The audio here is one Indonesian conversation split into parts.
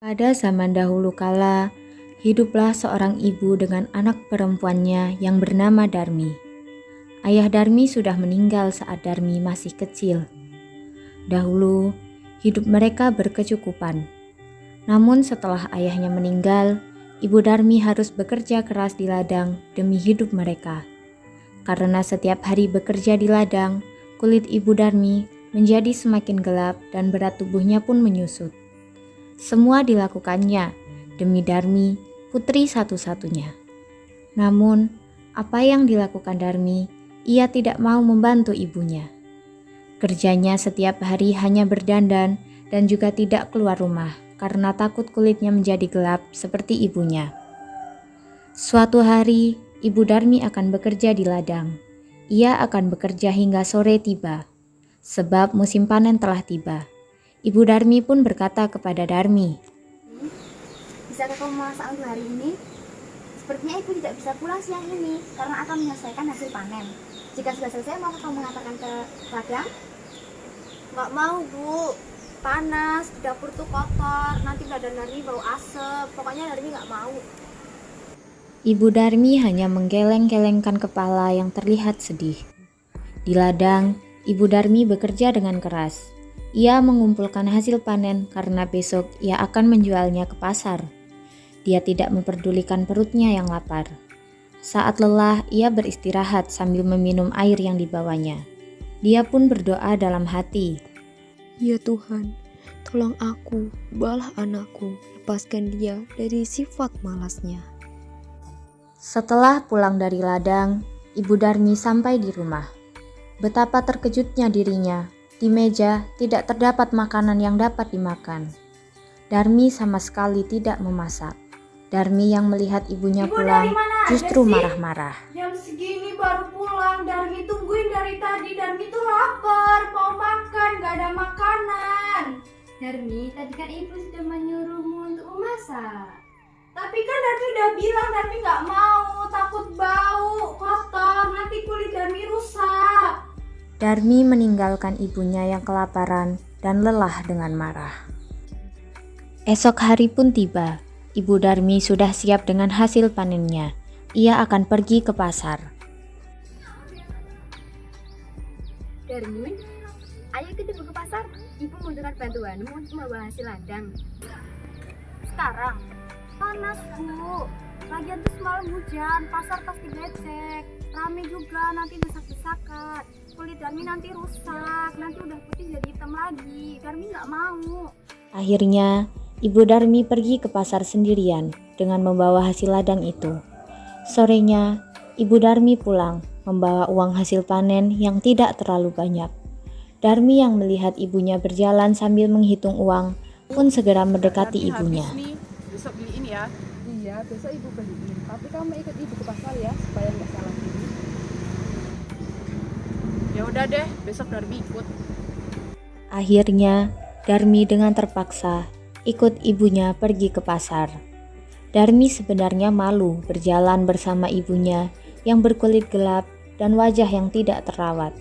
Pada zaman dahulu kala, hiduplah seorang ibu dengan anak perempuannya yang bernama Darmi. Ayah Darmi sudah meninggal saat Darmi masih kecil. Dahulu, hidup mereka berkecukupan. Namun setelah ayahnya meninggal, ibu Darmi harus bekerja keras di ladang demi hidup mereka. Karena setiap hari bekerja di ladang, kulit ibu Darmi menjadi semakin gelap dan berat tubuhnya pun menyusut. Semua dilakukannya demi Darmi, putri satu-satunya. Namun, apa yang dilakukan Darmi, ia tidak mau membantu ibunya. Kerjanya setiap hari hanya berdandan dan juga tidak keluar rumah karena takut kulitnya menjadi gelap seperti ibunya. Suatu hari, ibu Darmi akan bekerja di ladang. Ia akan bekerja hingga sore tiba, sebab musim panen telah tiba. Ibu Darmi pun berkata kepada Darmi, "Bisakah kamu masak untuk hari ini? Sepertinya ibu tidak bisa pulang siang ini karena akan menyelesaikan hasil panen. Jika sudah selesai, mau kamu mengantarkan ke ladang?" Nggak mau, Bu. Panas, di dapur tuh kotor, nanti badan Darmi bau asap. Pokoknya Darmi nggak mau. Ibu Darmi hanya menggeleng-gelengkan kepala yang terlihat sedih. Di ladang, Ibu Darmi bekerja dengan keras. Ia mengumpulkan hasil panen karena besok ia akan menjualnya ke pasar. Dia tidak memperdulikan perutnya yang lapar. Saat lelah, ia beristirahat sambil meminum air yang dibawanya. Dia pun berdoa dalam hati. Ya Tuhan, tolong aku, balah anakku, lepaskan dia dari sifat malasnya. Setelah pulang dari ladang, Ibu Darmi sampai di rumah. Betapa terkejutnya dirinya, di meja tidak terdapat makanan yang dapat dimakan. Darmi sama sekali tidak memasak. Darmi yang melihat ibunya pulang justru marah-marah. Jam segini baru pulang, Darmi tungguin dari tadi. Darmi tuh lapar, mau makan, nggak ada makanan. Darmi, tadi kan ibu sudah menyuruhmu untuk memasak. Tapi kan Darmi udah bilang Darmi nggak mau, takut bau, kotor, nanti kulit Darmi rusak. Darmi meninggalkan ibunya yang kelaparan dan lelah dengan marah. Esok hari pun tiba. Ibu Darmi sudah siap dengan hasil panennya. Ia akan pergi ke pasar. Darmi, ayo kita ke pasar. Ibu membutuhkan bantuanmu untuk membawa hasil ladang. Sekarang panas, Bu. Lagian tuh semalam hujan, pasar pasti becek. Rame juga, nanti desak-desakan. Kulit Darmi nanti rusak, nanti udah putih jadi hitam lagi. Darmi nggak mau. Akhirnya, Ibu Darmi pergi ke pasar sendirian dengan membawa hasil ladang itu. Sorenya, Ibu Darmi pulang membawa uang hasil panen yang tidak terlalu banyak. Darmi yang melihat ibunya berjalan sambil menghitung uang pun segera mendekati ibunya. Besok beliin ya. Iya, besok ibu beliin. Tapi kamu ikut ibu ke pasar ya, supaya nggak salah beli. Ya udah deh, besok Darmi ikut. Akhirnya, Darmi dengan terpaksa ikut ibunya pergi ke pasar. Darmi sebenarnya malu berjalan bersama ibunya yang berkulit gelap dan wajah yang tidak terawat.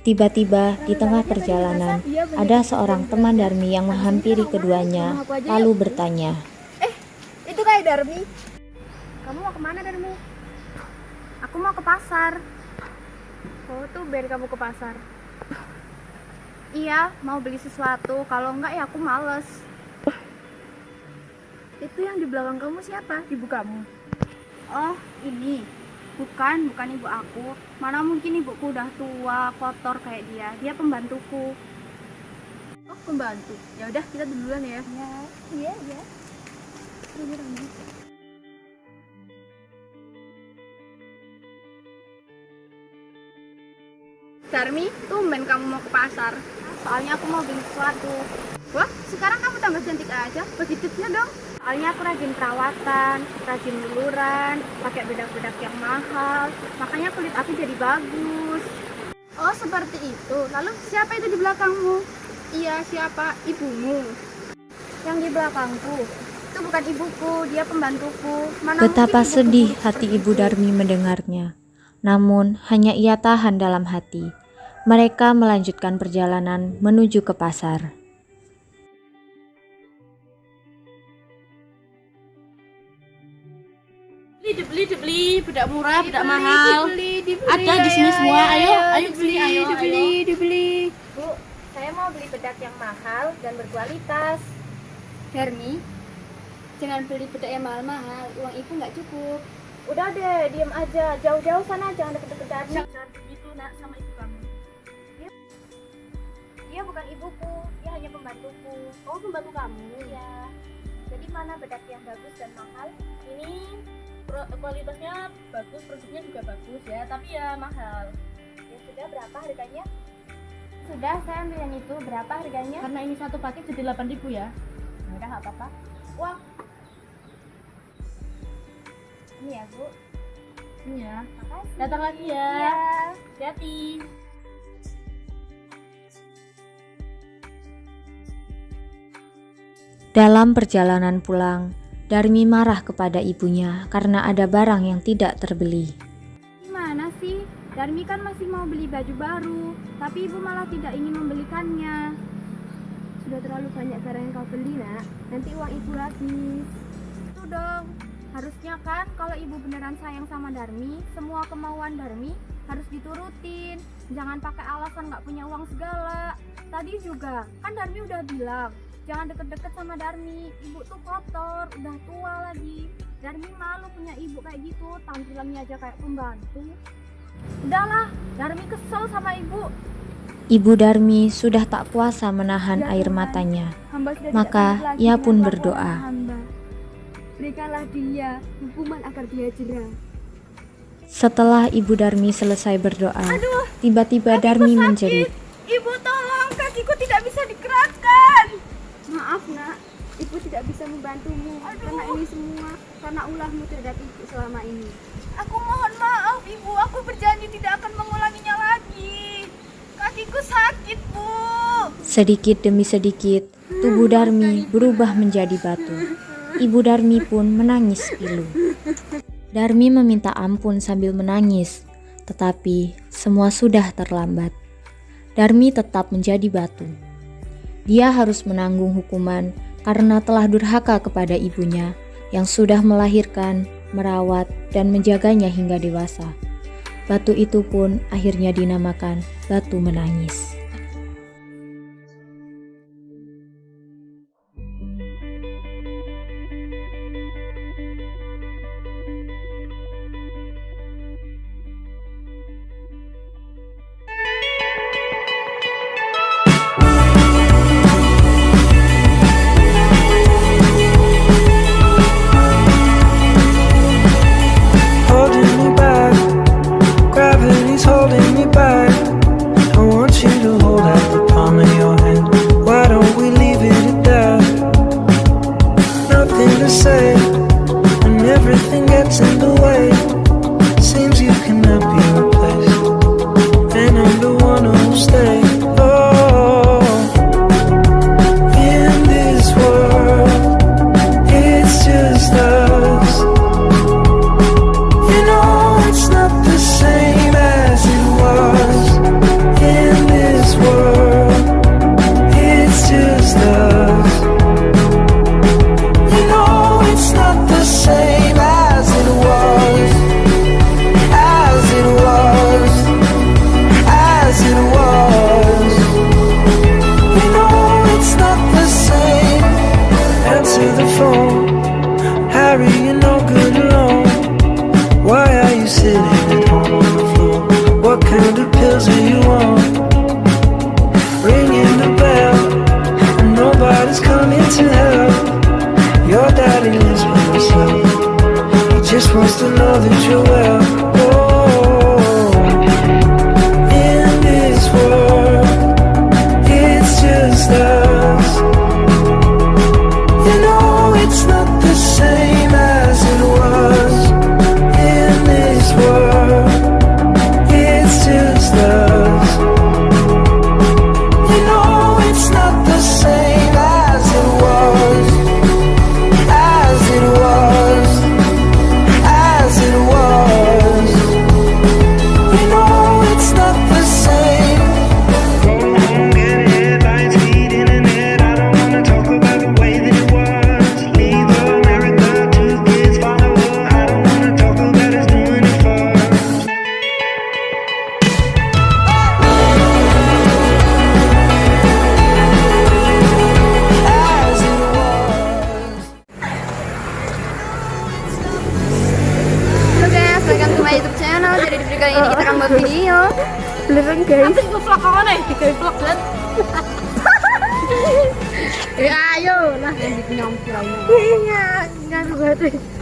Tiba-tiba di tengah perjalanan, ada seorang teman Darmi yang menghampiri keduanya lalu bertanya, Itu kayak Darmi. Kamu mau kemana, Darmi? Aku mau ke pasar. Oh, tuh biar kamu ke pasar. Iya, mau beli sesuatu. Kalau enggak ya aku males. Itu yang di belakang kamu siapa? Ibu kamu? Oh, ini. Bukan ibu aku. Mana mungkin ibuku udah tua, kotor kayak dia. Dia pembantuku. Oh, pembantu. Ya udah, kita duluan ya. Iya. Darmi, tumben kamu mau ke pasar. Soalnya aku mau beli sesuatu. Wah, sekarang kamu tambah cantik aja. Bagi tipsnya dong. Soalnya aku rajin perawatan, rajin luluran, pakai bedak-bedak yang mahal. Makanya kulit aku jadi bagus. Oh, seperti itu. Lalu siapa itu di belakangmu? Iya, siapa? Ibumu. Yang di belakangku. Itu bukan ibuku, dia pembantuku. Mana betapa mungkin ibuku sedih buruk hati seperti Ibu itu. Darmi mendengarnya. Namun hanya ia tahan dalam hati. Mereka melanjutkan perjalanan menuju ke pasar. bedak murah, bedak mahal. Ada di sini semua. Ayo beli, dibeli. Bu, saya mau beli bedak yang mahal dan berkualitas. Darmi, jangan beli bedak yang mahal-mahal, uang ibu nggak cukup. Udah deh, diem aja. Jauh-jauh sana, jangan deket-deket Darmi. Jangan begitu nak sama ibu kamu. Dia bukan ibuku, dia hanya pembantuku. Oh, pembantu kamu. Iya. Jadi mana bedak yang bagus dan mahal? Ini kualitasnya bagus, produknya juga bagus ya, tapi ya mahal. Ya sudah, berapa harganya? Sudah, saya ambil yang itu. Berapa harganya? Karena ini satu paket jadi 8.000 ya. Udah, nggak apa-apa. Wah. Ini ya, Bu. Ini ya. Makasih. Datang lagi ya. Iya. Hati-hati. Dalam perjalanan pulang, Darmi marah kepada ibunya karena ada barang yang tidak terbeli. Gimana sih? Darmi kan masih mau beli baju baru, tapi ibu malah tidak ingin membelikannya. Sudah terlalu banyak barang yang kau beli, nak. Nanti uang ibu habis. Itu dong. Harusnya kan kalau ibu beneran sayang sama Darmi, semua kemauan Darmi harus diturutin. Jangan pakai alasan nggak punya uang segala. Tadi juga kan Darmi udah bilang, jangan deket-deket sama Darmi, ibu tuh kotor, udah tua lagi. Darmi malu punya ibu kayak gitu, tampilannya aja kayak pembantu. Udahlah, Darmi kesel sama ibu. Ibu Darmi sudah tak kuasa menahan air matanya. Hamba sudah Maka tidak pantas lagi ia pun dengan berdoa. kelakuan hamba. Berikanlah dia hukuman agar dia jerah. Setelah Ibu Darmi selesai berdoa, tiba-tiba Darmi menjerit. Ibu tolong, kakiku tidak bisa digerakkan. Maaf nak, ibu tidak bisa membantumu. Karena ini semua karena ulahmu terhadap ibu selama ini. Aku mohon maaf ibu, aku berjanji tidak akan mengulanginya lagi. Kakiku sakit bu. Sedikit demi sedikit, tubuh Darmi berubah menjadi batu. Ibu Darmi pun menangis pilu. Darmi meminta ampun sambil menangis, tetapi semua sudah terlambat. Darmi tetap menjadi batu. Dia harus menanggung hukuman karena telah durhaka kepada ibunya yang sudah melahirkan, merawat, dan menjaganya hingga dewasa. Batu itu pun akhirnya dinamakan batu menangis. Holding me back, gravity's holding me back. I want you to hold out the palm of your hand. Why don't we leave it at that? Nothing to say, and everything gets in the way. Seems you cannot be replaced, and I'm the one who'll stay. Oh, in this world, it's just us. You know it's not the same as it was. In this world, it's just us. You know it's not the same as it was. As it was. As it was. You know it's not the same. Answer the phone, Harry, you're no good alone. Why are you sitting at home on the floor? What kind of pills are you on? Ringing the bell, and nobody's coming to help. Your daddy lives by himself. He just wants to know that you're well. Oh, in this world, it's just us. You know it's not the same as it was. In this world, it's just us. You know it's not the same as it was. As it was. As it was. pada di video kali ini kita akan buat video. Beneran guys. Nanti ngevlog kawan nih, digawe vlog kan. Ya ayo lah. Lanjut nyongki lainnya. Iya, ngaruh banget.